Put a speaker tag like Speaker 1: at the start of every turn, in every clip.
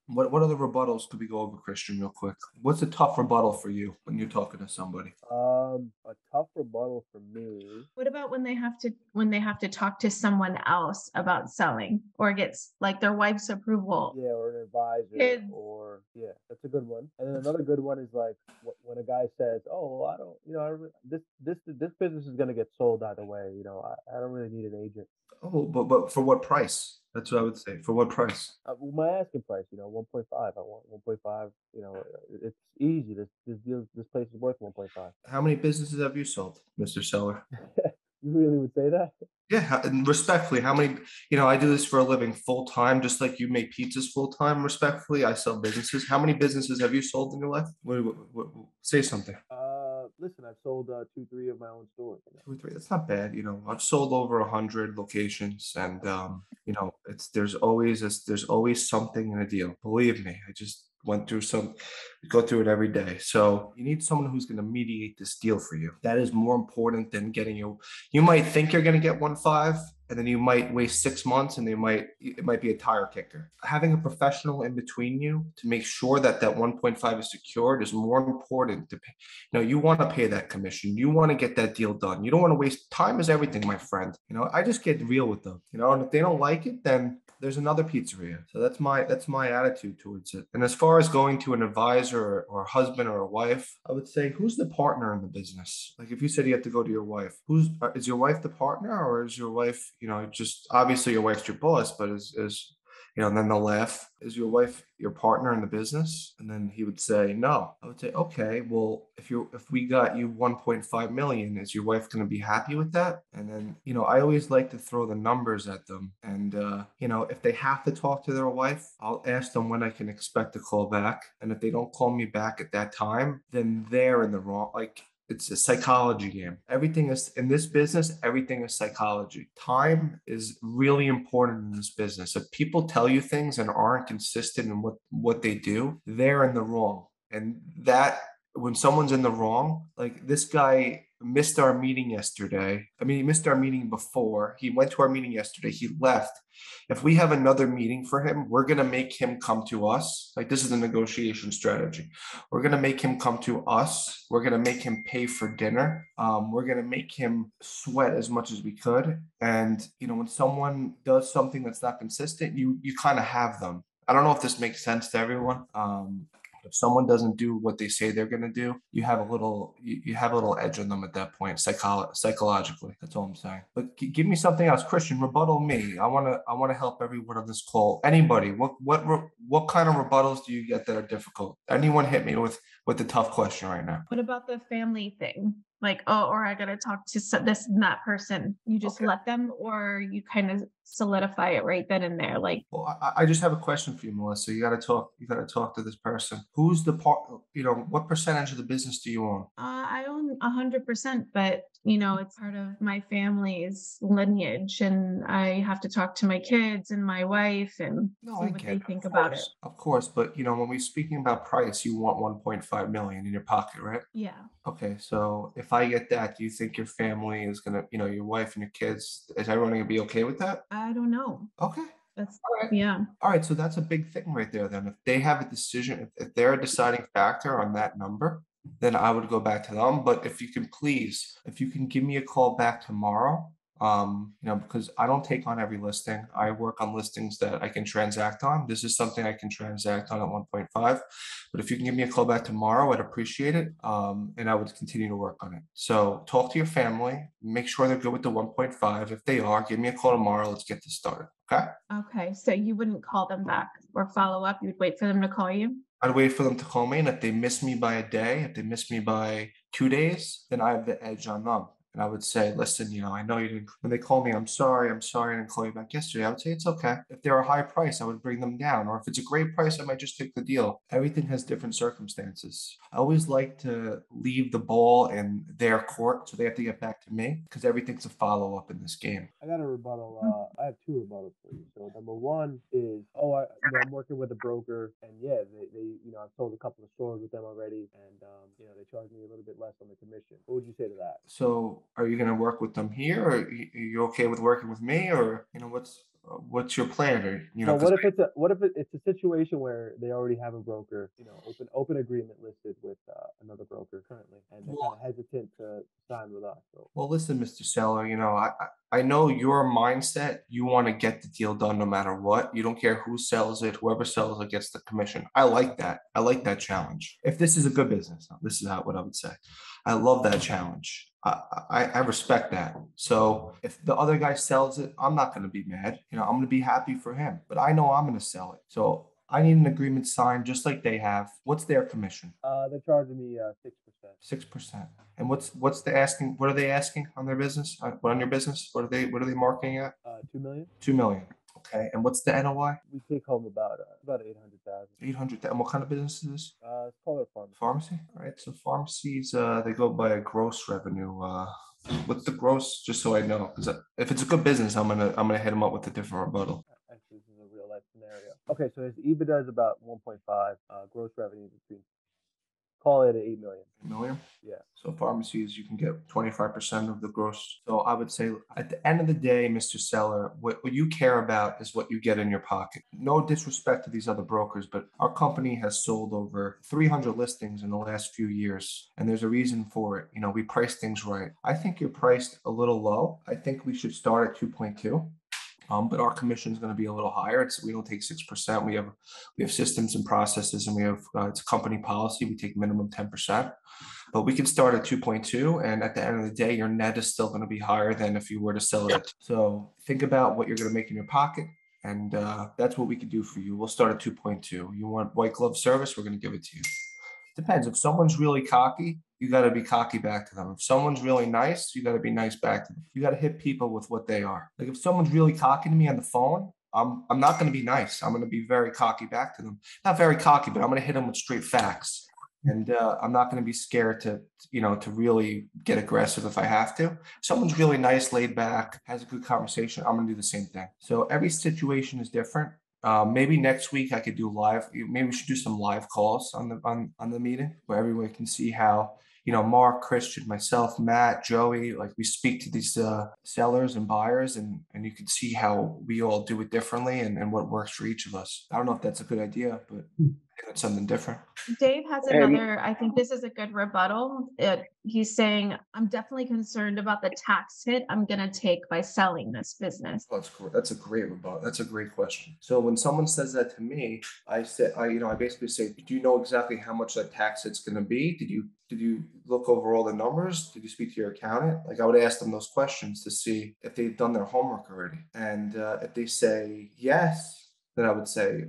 Speaker 1: What other rebuttals could we go over, Christian, real quick? What's a tough rebuttal for you when you're talking to somebody?
Speaker 2: A tough rebuttal for me.
Speaker 3: What about when they have to talk to someone else about selling or gets like their wife's approval?
Speaker 2: Yeah, or an advisor,
Speaker 3: Kids.
Speaker 2: or yeah, that's a good one. And then
Speaker 1: That's
Speaker 2: another good one is like when a guy says, "Oh, well, I don't, this business is gonna get sold either way. I don't really need an agent."
Speaker 1: oh, but for what price? That's what I would say. For what price?
Speaker 2: Well, my asking price, 1.5. I want 1.5. It's easy. This place is worth 1.5.
Speaker 1: How many businesses have you sold, Mr. Seller?
Speaker 2: You really would say that?
Speaker 1: Yeah, and respectfully, how many, I do this for a living full time, just like you make pizzas full time. Respectfully, I sell businesses. How many businesses have you sold in your life? Say something.
Speaker 2: Listen, I've sold two, three of my own stores.
Speaker 1: Two or three. That's not bad. I've sold over 100 locations, and there's always something in a deal. Believe me, I just went through go through it every day. So you need someone who's going to mediate this deal for you. That is more important than getting you. You might think you're going to get 1.5, and then you might waste 6 months, and it might be a tire kicker. Having a professional in between you to make sure that that 1.5 is secured is more important to pay. You want to pay that commission. You want to get that deal done. You don't want to waste time is everything, my friend. I just get real with them. And if they don't like it, then there's another pizzeria. So that's my attitude towards it. And as far as going to an advisor or a husband or a wife, I would say, who's the partner in the business? Like if you said you had to go to your wife, is your wife the partner, or is your wife, just obviously your wife's your boss, but and then they'll laugh. Is your wife your partner in the business? And then he would say, no. I would say, okay, well, if we got you 1.5 million, is your wife going to be happy with that? And then, I always like to throw the numbers at them. And, if they have to talk to their wife, I'll ask them when I can expect a call back. And if they don't call me back at that time, then they're in the wrong. Like, it's a psychology game. Everything is in this business, everything is psychology. Time is really important in this business. If people tell you things and aren't consistent in what they do, they're in the wrong. And that when someone's in the wrong, like this guy missed our meeting yesterday. I mean, he missed our meeting before. He went to our meeting yesterday. He left. If we have another meeting for him, we're going to make him come to us. Like this is a negotiation strategy. We're going to make him come to us. We're going to make him pay for dinner. We're going to make him sweat as much as we could. And, when someone does something that's not consistent, you kind of have them. I don't know if this makes sense to everyone. If someone doesn't do what they say they're going to do, you have a little edge on them at that point, psychologically. That's all I'm saying. But give me something else, Christian. Rebuttal me. I want to help everyone on this call. Anybody, what kind of rebuttals do you get that are difficult? Anyone hit me with the tough question right now?
Speaker 3: What about the family thing? Like, oh, or I got to talk to this and that person. You just
Speaker 1: Okay.
Speaker 3: let them, or you kind of solidify it right then and there. Like,
Speaker 1: Well, I just have a question for you, Melissa. You got to talk. You got to talk to this person. Who's the part? What percentage of the business do you own?
Speaker 3: I own 100%, but it's part of my family's lineage, and I have to talk to my kids and my wife and
Speaker 1: No,
Speaker 3: see
Speaker 1: I
Speaker 3: what
Speaker 1: get
Speaker 3: they
Speaker 1: it.
Speaker 3: think about it.
Speaker 1: Of course. But when we're speaking about price, you want 1.5 million in your pocket, right?
Speaker 3: Yeah,
Speaker 1: Okay, so if I get that, do you think your family is gonna, your wife and your kids, is everyone gonna be okay with that?
Speaker 3: I don't know.
Speaker 1: Okay,
Speaker 3: That's
Speaker 1: all right.
Speaker 3: yeah.
Speaker 1: All right, so that's a big thing right there then. If they have a decision, if they're a deciding factor on that number, then I would go back to them. But if you can give me a call back tomorrow, because I don't take on every listing. I work on listings that I can transact on. This is something I can transact on at 1.5. But if you can give me a call back tomorrow, I'd appreciate it. And I would continue to work on it. So talk to your family, make sure they're good with the 1.5. If they are, give me a call tomorrow. Let's get this started. Okay.
Speaker 3: Okay, so you wouldn't call them back or follow up. You'd wait for them to call you.
Speaker 1: I'd wait for them to call me, and if they miss me by a day, if they miss me by 2 days, then I have the edge on them. And I would say, listen, I know you didn't. When they call me, I'm sorry, I didn't call you back yesterday. I would say it's okay. If they're a high price, I would bring them down, or if it's a great price, I might just take the deal. Everything has different circumstances. I always like to leave the ball in their court, so they have to get back to me because everything's a follow up in this game.
Speaker 2: I got a rebuttal.
Speaker 3: Mm.
Speaker 2: I have two rebuttals for you. So number one is, I'm working with a broker, and yeah, I've sold a couple of stores with them already, and they charge me a little bit less on the commission. What would you say to that?
Speaker 1: So, are you going to work with them here, or are you okay with working with me, or what's? what's your plan? Or,
Speaker 2: Well,
Speaker 1: 'cause
Speaker 2: what if it's a situation where they already have a broker, open agreement listed with another broker currently, and they're kind
Speaker 1: well,
Speaker 2: of hesitant to sign with us. So
Speaker 1: well, listen, Mr. Seller, I know your mindset. You want to get the deal done no matter what. You don't care who sells it, whoever sells it gets the commission. I like that. I like that challenge. If this is a good business, this is what I would say. I love that challenge. I respect that. So if the other guy sells it, I'm not going to be mad. I'm going to be happy for him, but I know I'm going to sell it. So I need an agreement signed just like they have. What's their commission?
Speaker 2: they're charging me 6%.
Speaker 1: 6%. And what's the asking? What are they asking on their business? On your business? What are they marketing at?
Speaker 2: 2 million.
Speaker 1: 2 million. Okay. And what's the NOI?
Speaker 2: We take home about 800,000.
Speaker 1: 800. And what kind of business is this?
Speaker 2: It's called a pharmacy.
Speaker 1: Pharmacy. All right. So pharmacies, they go by a gross revenue. What's the gross? Just so I know, because if it's a good business, I'm gonna hit them up with a different rebuttal.
Speaker 2: Actually, this is a real life scenario. Okay, so his EBITDA is about 1.5. Gross revenue between, call it 8 million.
Speaker 1: 8 million.
Speaker 2: Yeah.
Speaker 1: So pharmacies, you can get 25% of the gross. So I would say at the end of the day, Mr. Seller, what you care about is what you get in your pocket. No disrespect to these other brokers, but our company has sold over 300 listings in the last few years, and there's a reason for it. We price things right. I think you're priced a little low. I think we should start at 2.2. But our commission is going to be a little higher. We don't take 6%. We have systems and processes, and we have it's a company policy. We take minimum 10%, but we can start at 2.2. And at the end of the day, your net is still going to be higher than if you were to sell it. So think about what you're going to make in your pocket, and that's what we can do for you. We'll start at 2.2. You want white glove service? We're going to give it to you. Depends. If someone's really cocky, you got to be cocky back to them. If someone's really nice, you got to be nice back to them. You got to hit people with what they are. Like if someone's really cocky to me on the phone, I'm not going to be nice. I'm going to be very cocky back to them. Not very cocky, but I'm going to hit them with straight facts. And I'm not going to be scared to really get aggressive if I have to. If someone's really nice, laid back, has a good conversation, I'm going to do the same thing. So every situation is different. Maybe next week I could do live. Maybe we should do some live calls on the meeting where everyone can see how Mark, Christian, myself, Matt, Joey, like we speak to these sellers and buyers, and you can see how we all do it differently and what works for each of us. I don't know if that's a good idea, but I think it's something different.
Speaker 3: Dave has another, I think this is a good rebuttal. He's saying, I'm definitely concerned about the tax hit I'm going to take by selling this business.
Speaker 1: Oh, that's a great rebuttal. That's a great question. So when someone says that to me, I basically say, do you know exactly how much that tax hit's going to be? Did you look over all the numbers? Did you speak to your accountant? Like I would ask them those questions to see if they've done their homework already. And if they say yes, then I would say,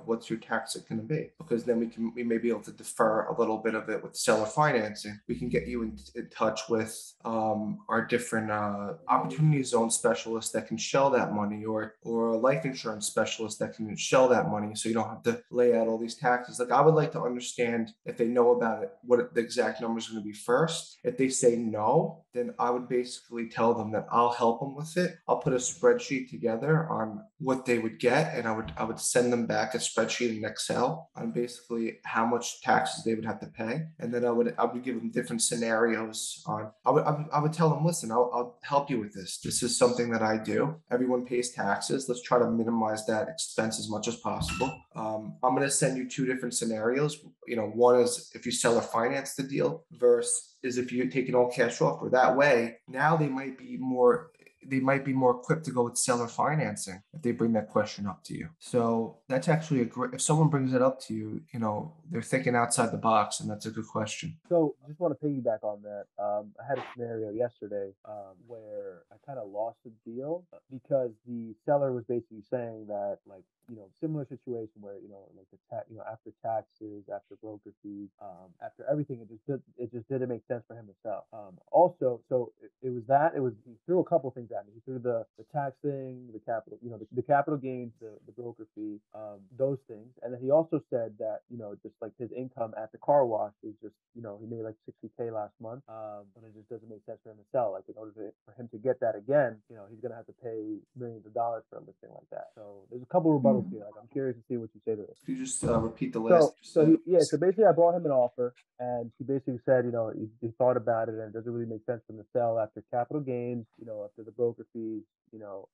Speaker 1: what's your tax going to be? Because then we may be able to defer a little bit of it with seller financing. We can get you in touch with our different opportunity zone specialists that can shell that money, or a life insurance specialist that can shell that money, so you don't have to lay out all these taxes. Like I would like to understand if they know about it, what the exact number is going to be first. If they say no, then I would basically tell them that I'll help them with it. I'll put a spreadsheet together on what they would get, and I would send them back a spreadsheet in Excel on basically how much taxes they would have to pay, and then I would give them different scenarios on. I would tell them, listen, I'll help you with this. This is something that I do. Everyone pays taxes. Let's try to minimize that expense as much as possible. I'm going to send you two different scenarios. One is if you sell or finance the deal versus is if you take an all cash offer. That way, now they might be more equipped to go with seller financing if they bring that question up to you. So that's actually if someone brings it up to you, they're thinking outside the box, and that's a good question.
Speaker 2: So just want to piggyback on that. I had a scenario yesterday where I kind of lost the deal because the seller was basically saying that, like, similar situation where, like after taxes, after broker fees, after everything, it just didn't make sense for him to sell. Also, so it was he threw a couple things at me. He threw the tax thing, the capital, the capital gains, the broker fee, those things, and then he also said that just like his income at the car wash is just he made like 60K last month, but it just doesn't make sense for him to sell. Like in order for him to get that again, he's gonna have to pay millions of dollars for a listing like that. So there's a couple of rebuttals here. Like I'm curious to see what you say to this.
Speaker 1: Could you just repeat the last?
Speaker 2: So basically, I brought him an offer, and he basically said, he thought about it, and it doesn't really make sense for him to sell after capital gains, after the broker fees,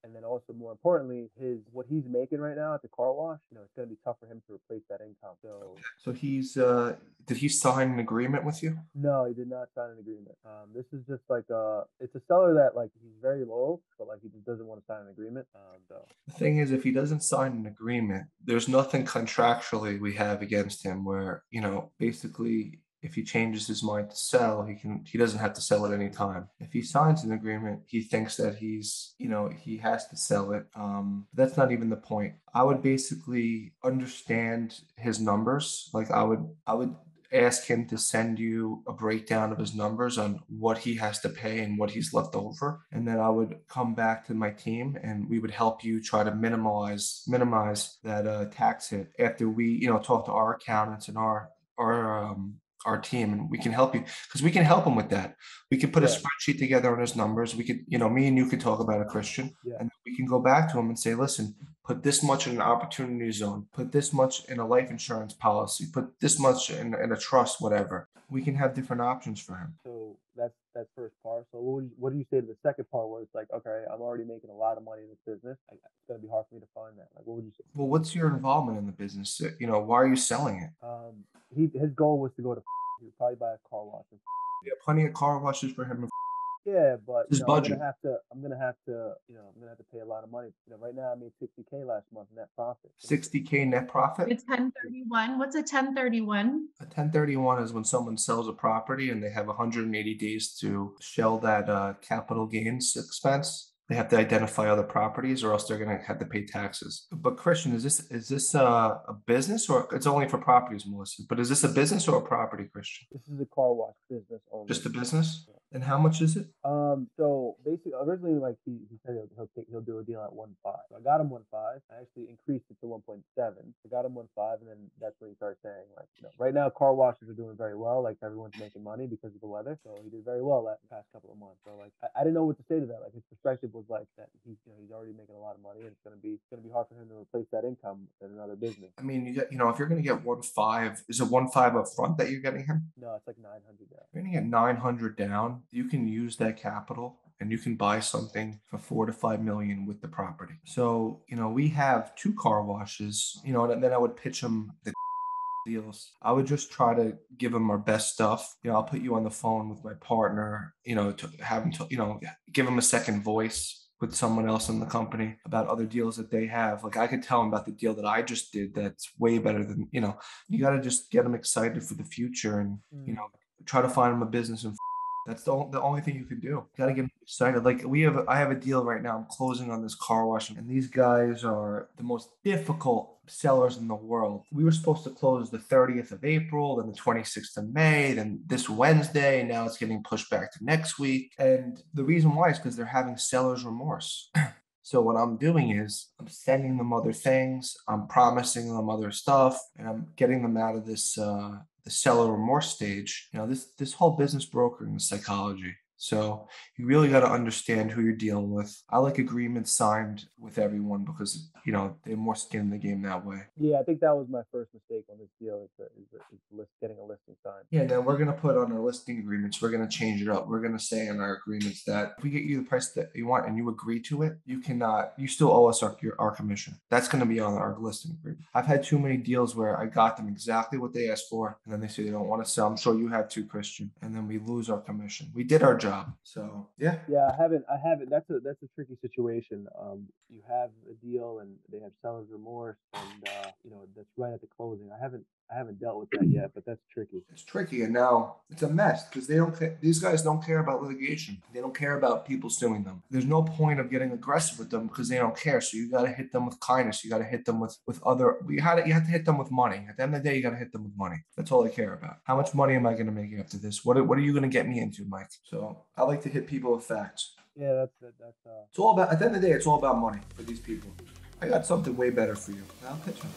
Speaker 2: and then also more importantly, what he's making right now at the car wash, it's going to be tough for him to replace that income.
Speaker 1: So he's did he sign an agreement with you?
Speaker 2: No, he did not sign an agreement. This is just like it's a seller that like he's very low, but like he just doesn't want to sign an agreement.
Speaker 1: The thing is, if he doesn't sign an agreement, there's nothing contractually we have against him where, basically if he changes his mind to sell, he doesn't have to sell at any time. If he signs an agreement, he thinks that he has to sell it. That's not even the point. I would basically understand his numbers. Like I would ask him to send you a breakdown of his numbers on what he has to pay and what he's left over. And then I would come back to my team and we would help you try to minimize that tax hit after we, talk to our accountants and our team, and we can help you because we can help him with that. We can put a spreadsheet together on his numbers. We could, me and you could talk about it, Christian, and we can go back to him and say, listen, put this much in an opportunity zone, put this much in a life insurance policy, put this much in a trust, whatever. We can have different options for him.
Speaker 2: So that's first part. So what do you say to the second part where it's like, okay, I'm already making a lot of money in this business. It's going to be hard for me to find that. Like, what would you say?
Speaker 1: Well, what's your involvement in the business? Why are you selling it?
Speaker 2: His goal was to go to. He would probably buy a car wash.
Speaker 1: Yeah, plenty of car washes for him.
Speaker 2: Yeah, but
Speaker 1: his budget.
Speaker 2: I'm gonna have to pay a lot of money. Right now I made $60K last month net profit.
Speaker 1: $60K net profit?
Speaker 3: It's 1031. What's a 1031?
Speaker 1: A 1031 is when someone sells a property and they have 180 days to shell that capital gains expense. They have to identify other properties or else they're going to have to pay taxes. But Christian, is this a business or it's only for properties, Melissa? But is this a business or a property, Christian?
Speaker 2: This is a car wash business only.
Speaker 1: Just a business? Yeah. And how much is it?
Speaker 2: So basically, originally, like he said he'll do a deal at 1.5. So I got him 1.5. I actually increased it to 1.7. I got him 1.5, and then that's when he started saying, like, right now car washes are doing very well. Like everyone's making money because of the weather. So he did very well that past couple of months. So like I didn't know what to say to that. Like his perspective was like that he's already making a lot of money, and it's gonna be hard for him to replace that income in another business.
Speaker 1: I mean, if you're gonna get 1.5, is it 1.5 up front that you're getting him?
Speaker 2: No, it's like 900 down.
Speaker 1: You're gonna get 900 down. You can use that capital and you can buy something for 4 to 5 million with the property. So, we have 2 car washes, and then I would pitch them the deals. I would just try to give them our best stuff. I'll put you on the phone with my partner, to have him, give him a second voice with someone else in the company about other deals that they have. Like I could tell them about the deal that I just did that's way better than, you got to just get them excited for the future and, try to find them a business and that's the only thing you can do. You got to get them excited. Like I have a deal right now. I'm closing on this car wash and these guys are the most difficult sellers in the world. We were supposed to close the 30th of April, then the 26th of May, then this Wednesday. Now it's getting pushed back to next week. And the reason why is because they're having seller's remorse. So what I'm doing is I'm sending them other things. I'm promising them other stuff and I'm getting them out of this, the seller remorse stage. This whole business brokering is psychology. So you really got to understand who you're dealing with. I like agreements signed with everyone because, they're more skin in the game that way.
Speaker 2: Yeah, I think that was my first mistake on this deal is getting a listing signed.
Speaker 1: Yeah, then we're going to put on our listing agreements, we're going to change it up. We're going to say in our agreements that if we get you the price that you want and you agree to it, you still owe us our commission. That's going to be on our listing agreement. I've had too many deals where I got them exactly what they asked for and then they say they don't want to sell. I'm sure you have too, Christian. And then we lose our commission. We did our job. So yeah.
Speaker 2: Yeah, I haven't. That's a tricky situation. You have a deal and they have seller's remorse and that's right at the closing. I haven't dealt with that yet, but that's tricky.
Speaker 1: It's tricky, and now it's a mess because these guys don't care about litigation. They don't care about people suing them. There's no point of getting aggressive with them because they don't care. So you got to hit them with kindness. You got to hit them with other. You have to hit them with money. At the end of the day, you got to hit them with money. That's all I care about. How much money am I going to make after this? What are you going to get me into, Mike? So I like to hit people with facts.
Speaker 2: Yeah, that's.
Speaker 1: It's all about. At the end of the day, it's all about money for these people. I got something way better for you. I'll pitch them.